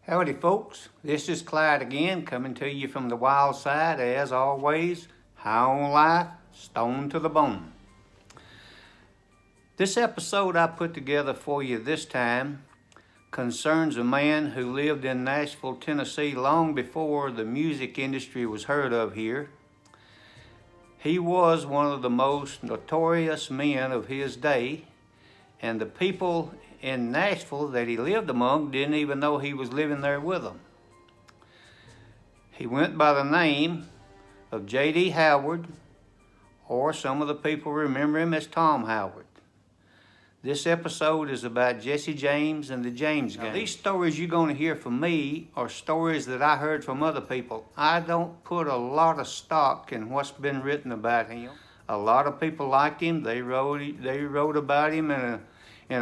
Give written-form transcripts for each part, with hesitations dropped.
Howdy folks, this is Clyde again, coming to you from the wild side as always, high on life, stone to the bone. This episode I put together for you this time concerns a man who lived in Nashville, Tennessee long before the music industry was heard of here. He was one of the most notorious men of his day, and the people in Nashville that he lived among didn't even know he was living there with them. He went by the name of J.D. Howard, or some of the people remember him as Tom Howard. This episode is about Jesse James and the James Gang. Now, these stories you're going to hear from me are stories that I heard from other people. I don't put a lot of stock in what's been written about him. A lot of people liked him. They wrote about him in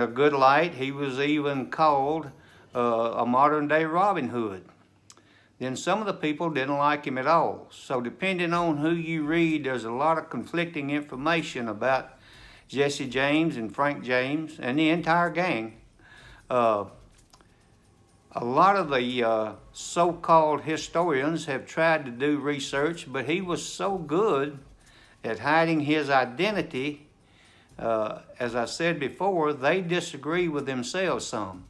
a good light. He was even called a modern-day Robin Hood. Then some of the people didn't like him at all. So depending on who you read, there's a lot of conflicting information about Jesse James and Frank James and the entire gang. A lot of the so-called historians have tried to do research, but he was so good at hiding his identity. As I said before, they disagree with themselves some.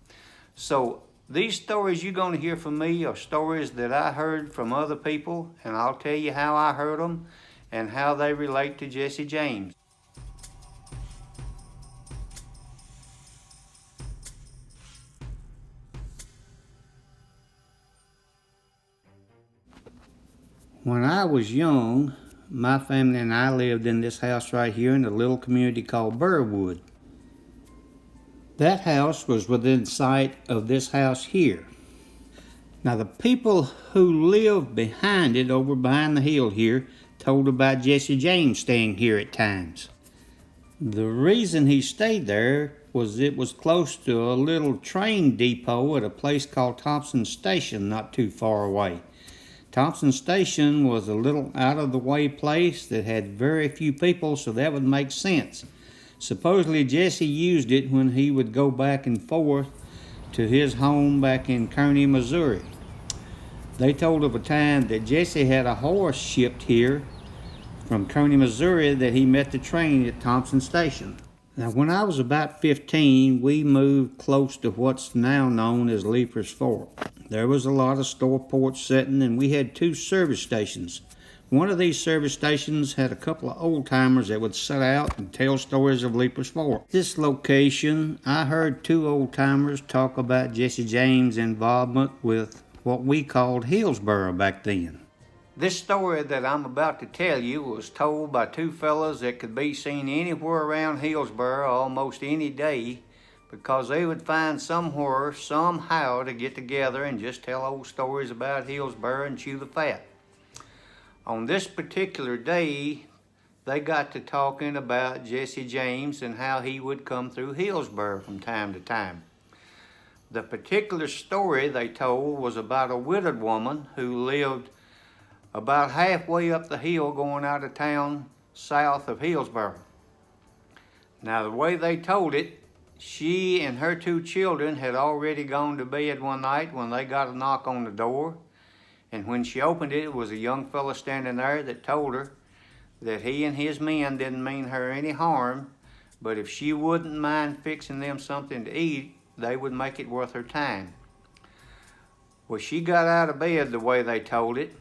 So these stories you're going to hear from me are stories that I heard from other people, and I'll tell you how I heard them and how they relate to Jesse James. When I was young, my family and I lived in this house right here in a little community called Burwood. That house was within sight of this house here. Now the people who lived behind it, over behind the hill here, told about Jesse James staying here at times. The reason he stayed there was it was close to a little train depot at a place called Thompson Station, not too far away. Thompson Station was a little out-of-the-way place that had very few people, so that would make sense. Supposedly Jesse used it when he would go back and forth to his home back in Kearney, Missouri. They told of a time that Jesse had a horse shipped here from Kearney, Missouri, that he met the train at Thompson Station. Now, when I was about 15, we moved close to what's now known as Leiper's Fork. There was a lot of store porch setting, and we had 2 service stations. One of these service stations had a couple of old-timers that would sit out and tell stories of Leiper's Fork. This location, I heard 2 old-timers talk about Jesse James' involvement with what we called Hillsboro back then. This story that I'm about to tell you was told by 2 fellas that could be seen anywhere around Hillsboro almost any day, because they would find somewhere, somehow, to get together and just tell old stories about Hillsboro and chew the fat. On this particular day, they got to talking about Jesse James and how he would come through Hillsboro from time to time. The particular story they told was about a widowed woman who lived about halfway up the hill going out of town south of Hillsboro. Now, the way they told it, she and her 2 children had already gone to bed one night when they got a knock on the door. And when she opened it, it was a young fella standing there that told her that he and his men didn't mean her any harm, but if she wouldn't mind fixing them something to eat, they would make it worth her time. Well, she got out of bed the way they told it,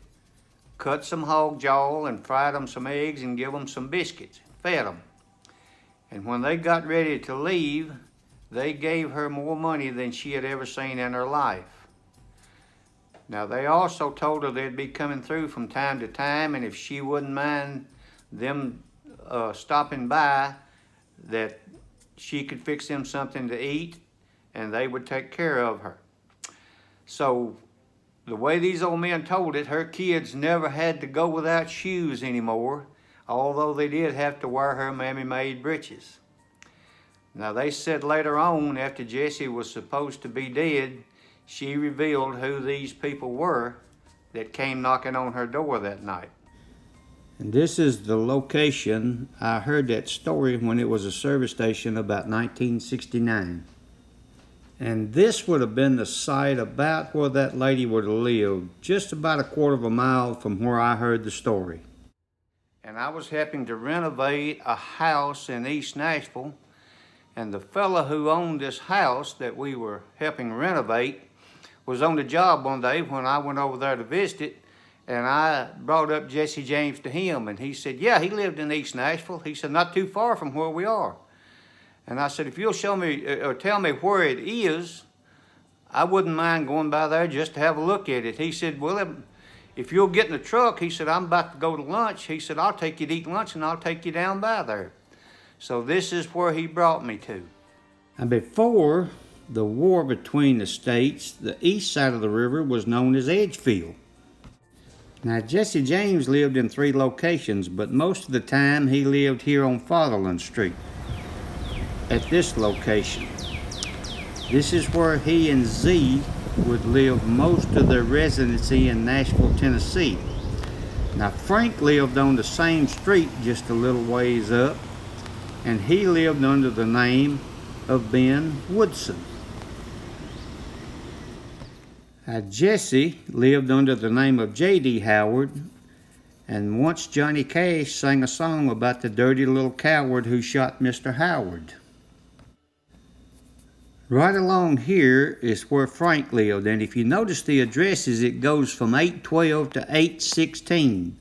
cut some hog jaw and fried them some eggs and give them some biscuits, fed them. And when they got ready to leave, they gave her more money than she had ever seen in her life. Now, they also told her they'd be coming through from time to time, and if she wouldn't mind them stopping by, that she could fix them something to eat, and they would take care of her. So, the way these old men told it, her kids never had to go without shoes anymore, although they did have to wear her mammy-made breeches. Now, they said later on, after Jesse was supposed to be dead, she revealed who these people were that came knocking on her door that night. And this is the location. I heard that story when it was a service station about 1969. And this would have been the site about where that lady would have lived, just about a quarter of a mile from where I heard the story. And I was helping to renovate a house in East Nashville, and the fellow who owned this house that we were helping renovate was on the job one day when I went over there to visit it, and I brought up Jesse James to him, and he said, yeah, he lived in East Nashville. He said, not too far from where we are. And I said, if you'll show me or tell me where it is, I wouldn't mind going by there just to have a look at it. He said, well, if you'll get in the truck, he said, I'm about to go to lunch. He said, I'll take you to eat lunch and I'll take you down by there. So this is where he brought me to. And before the war between the states, the east side of the river was known as Edgefield. Now, Jesse James lived in 3 locations, but most of the time he lived here on Fatherland Street at this location. This is where he and Z would live most of their residency in Nashville, Tennessee. Now, Frank lived on the same street just a little ways up, and he lived under the name of Ben Woodson. Jesse lived under the name of J.D. Howard, and once Johnny Cash sang a song about the dirty little coward who shot Mr. Howard. Right along here is where Frank lived, and if you notice the addresses, it goes from 812 to 816.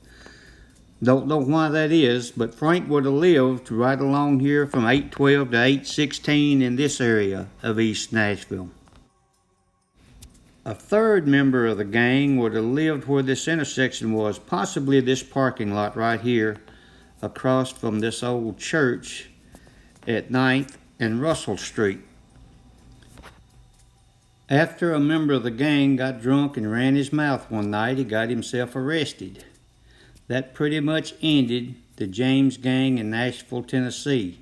Don't know why that is, but Frank would have lived right along here from 812 to 816 in this area of East Nashville. A third member of the gang would have lived where this intersection was, possibly this parking lot right here, across from this old church at 9th and Russell Street. After a member of the gang got drunk and ran his mouth one night, he got himself arrested. That pretty much ended the James gang in Nashville, Tennessee.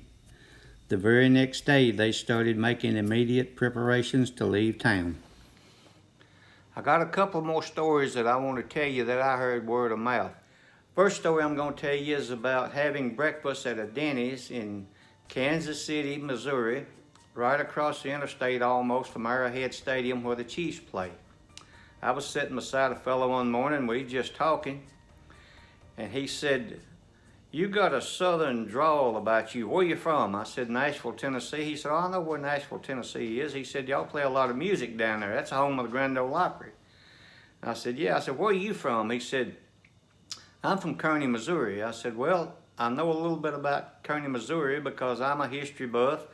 The very next day, they started making immediate preparations to leave town. I got a couple more stories that I want to tell you that I heard word of mouth. First story I'm going to tell you is about having breakfast at a Denny's in Kansas City, Missouri, right across the interstate almost from Arrowhead Stadium where the Chiefs play. I was sitting beside a fellow one morning, we just talking, and he said, you got a southern drawl about you. Where you from? I said, Nashville, Tennessee. He said, oh, I know where Nashville, Tennessee is. He said, y'all play a lot of music down there. That's the home of the Grand Ole Opry. I said, yeah. I said, where are you from? He said, I'm from Kearney, Missouri. I said, well, I know a little bit about Kearney, Missouri because I'm a history buff.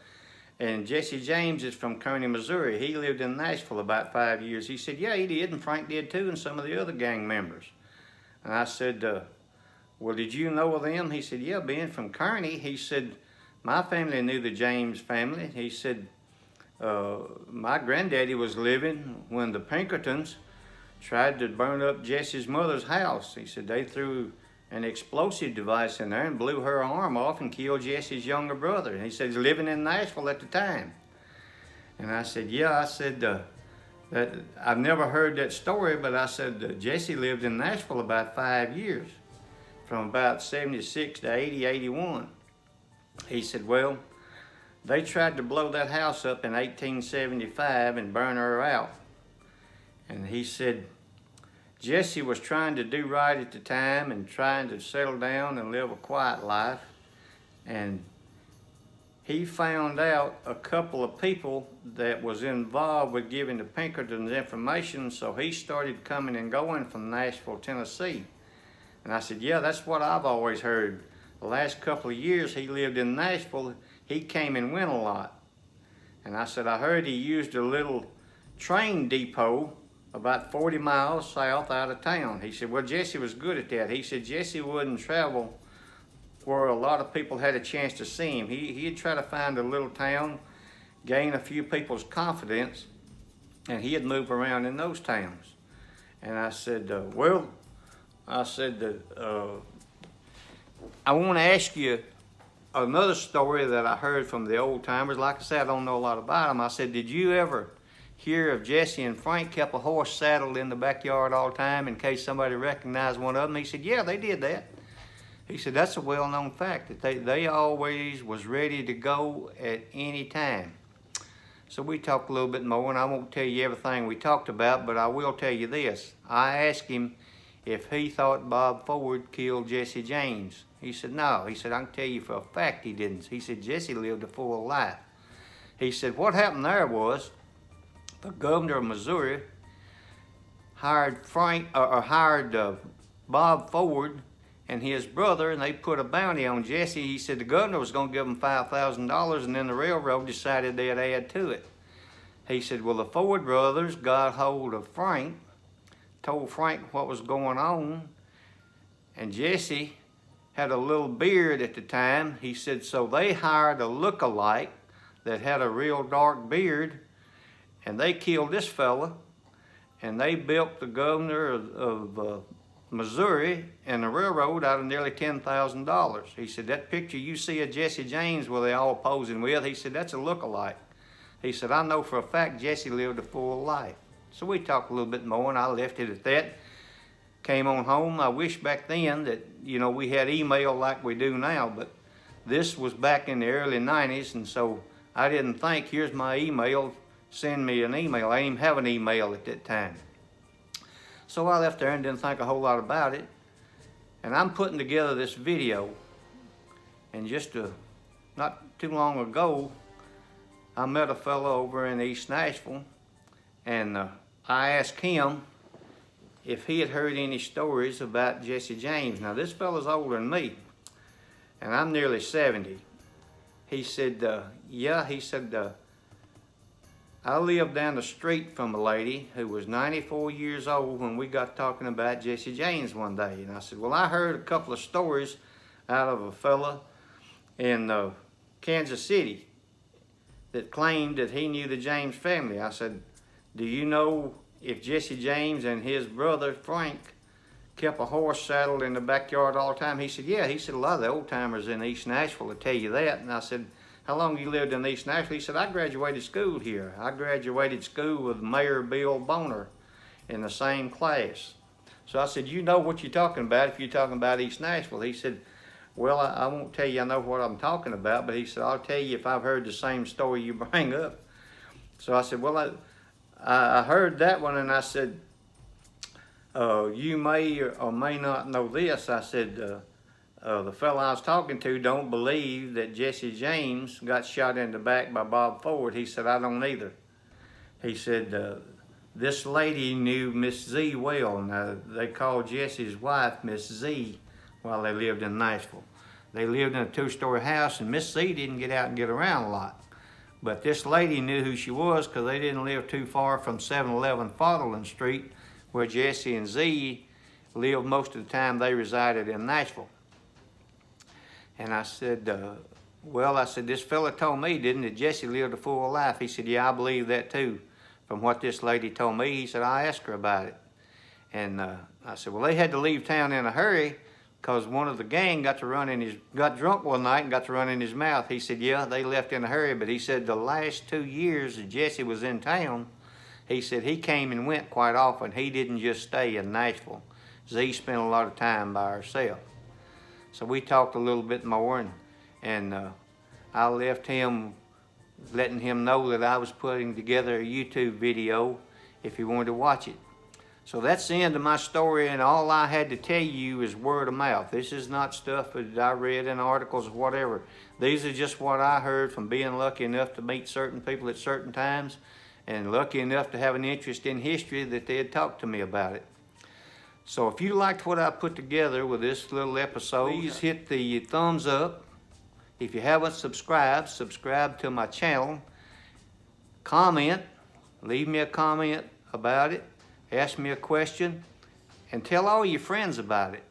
And Jesse James is from Kearney, Missouri. He lived in Nashville about 5 years. He said, yeah, he did, and Frank did too, and some of the other gang members. And I said, well, did you know of them? He said, yeah, being from Kearney. He said, my family knew the James family. He said, my granddaddy was living when the Pinkertons tried to burn up Jesse's mother's house. He said they threw an explosive device in there and blew her arm off and killed Jesse's younger brother. And he said he's living in Nashville at the time. And I said, yeah, I said, that I've never heard that story, but I said, Jesse lived in Nashville about 5 years, from about 76 to 80, 81. He said, well, they tried to blow that house up in 1875 and burn her out. And he said, Jesse was trying to do right at the time and trying to settle down and live a quiet life. And he found out a couple of people that was involved with giving the Pinkertons information, so he started coming and going from Nashville, Tennessee. And I said, yeah, that's what I've always heard. The last couple of years he lived in Nashville, he came and went a lot. And I said, I heard he used a little train depot about 40 miles south out of town. He said, well, Jesse was good at that. He said Jesse wouldn't travel where a lot of people had a chance to see him. He'd try to find a little town, gain a few people's confidence, and he'd move around in those towns. And I said, I want to ask you another story that I heard from the old timers. Like I said, I don't know a lot about them. I said, did you ever hear of Jesse and Frank kept a horse saddled in the backyard all the time in case somebody recognized one of them? He said, yeah, they did that. He said, that's a well-known fact, that they always was ready to go at any time. So we talked a little bit more, and I won't tell you everything we talked about, but I will tell you this. I asked him if he thought Bob Ford killed Jesse James. He said no. He said, I can tell you for a fact he didn't. He said Jesse lived a full life. He said what happened there was the governor of Missouri hired Bob Ford and his brother, and they put a bounty on Jesse. He said the governor was going to give him $5,000, and then the railroad decided they'd add to it. He said, well, the Ford brothers got hold of Frank, told Frank what was going on, and Jesse had a little beard at the time. He said, so they hired a look-alike that had a real dark beard, and they killed this fella, and they built the governor of Missouri and the railroad out of nearly $10,000. He said, that picture you see of Jesse James where they all posing with, he said, that's a look-alike. He said, I know for a fact Jesse lived a full life. So we talked a little bit more, and I left it at that. Came on home. I wish back then that, you know, we had email like we do now, but this was back in the early 90s, and so I didn't think, here's my email, send me an email. I didn't even have an email at that time. So I left there and didn't think a whole lot about it. And I'm putting together this video, and just not too long ago, I met a fellow over in East Nashville, and I asked him if he had heard any stories about Jesse James. Now this fellow's older than me, and I'm nearly 70. He said, yeah, he said, I lived down the street from a lady who was 94 years old when we got talking about Jesse James one day. And I said, well, I heard a couple of stories out of a fella in Kansas City that claimed that he knew the James family. I said, do you know if Jesse James and his brother Frank kept a horse saddled in the backyard all the time? He said, yeah. He said, a lot of the old timers in East Nashville will tell you that. And I said, how long you lived in East Nashville? He said, I graduated school here. I graduated school with Mayor Bill Boner in the same class. So I said, you know what you're talking about if you're talking about East Nashville. He said, well, I won't tell you I know what I'm talking about, but he said, I'll tell you if I've heard the same story you bring up. So I said, well, I heard that one, and I said, you may or may not know this. I said, the fellow I was talking to don't believe that Jesse James got shot in the back by Bob Ford. He said, I don't either. He said, this lady knew Miss Z well. Now, they called Jesse's wife Miss Z while they lived in Nashville. They lived in a two-story house, and Miss Z didn't get out and get around a lot. But this lady knew who she was because they didn't live too far from 711 Fatherland Street, where Jesse and Z lived most of the time they resided in Nashville. And I said, well, I said, this fella told me, didn't it, Jesse lived a full life? He said, yeah, I believe that too, from what this lady told me. He said, I asked her about it. And I said, well, they had to leave town in a hurry because one of the gang got drunk one night and got to run in his mouth. He said, yeah, they left in a hurry, but he said the last 2 years that Jesse was in town, he said he came and went quite often. He didn't just stay in Nashville. Z spent a lot of time by herself. So we talked a little bit more, and I left him, letting him know that I was putting together a YouTube video if he wanted to watch it. So that's the end of my story, and all I had to tell you is word of mouth. This is not stuff that I read in articles or whatever. These are just what I heard from being lucky enough to meet certain people at certain times, and lucky enough to have an interest in history that they had talked to me about it. So if you liked what I put together with this little episode, please hit the thumbs up. If you haven't subscribed, subscribe to my channel. Comment, leave me a comment about it, ask me a question, and tell all your friends about it.